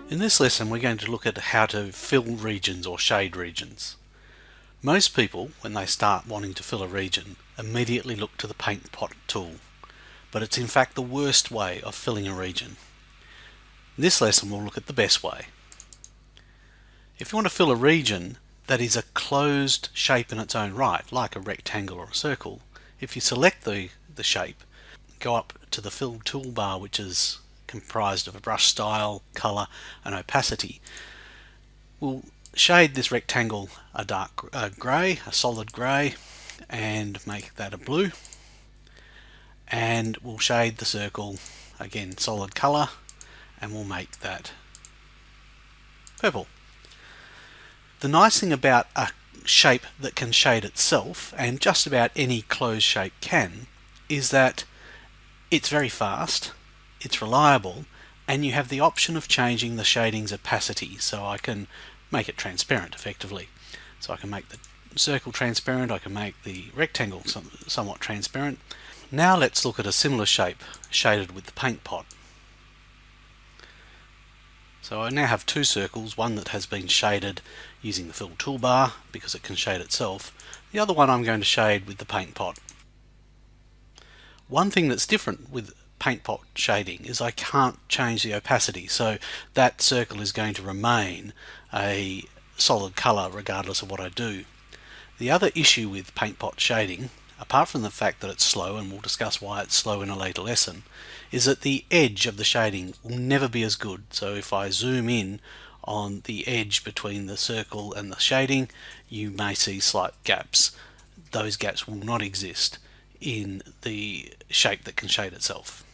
In this lesson we're going to look at how to fill regions or shade regions. Most people, when they start wanting to fill a region, immediately look to the paint pot tool, but it's in fact the worst way of filling a region. In this lesson we'll look at the best way. If you want to fill a region that is a closed shape in its own right, like a rectangle or a circle, if you select the shape, go up to the fill toolbar, which is comprised of a brush style, colour and opacity. We'll shade this rectangle a dark grey, a solid grey, and make that a blue. And we'll shade the circle, again solid colour, and we'll make that purple. The nice thing about a shape that can shade itself, and just about any closed shape can, is that it's very fast, it's reliable, and you have the option of changing the shading's opacity, so I can make it transparent effectively. So I can make the circle transparent, I can make the rectangle somewhat transparent. Now let's look at a similar shape shaded with the paint pot. So I now have two circles, one that has been shaded using the fill toolbar because it can shade itself, the other one I'm going to shade with the paint pot. One thing that's different with paint pot shading is I can't change the opacity, so that circle is going to remain a solid colour regardless of what I do. The other issue with paint pot shading, apart from the fact that it's slow, and we'll discuss why it's slow in a later lesson, is that the edge of the shading will never be as good. So if I zoom in on the edge between the circle and the shading, you may see slight gaps. Those gaps will not exist in the shape that can shade itself.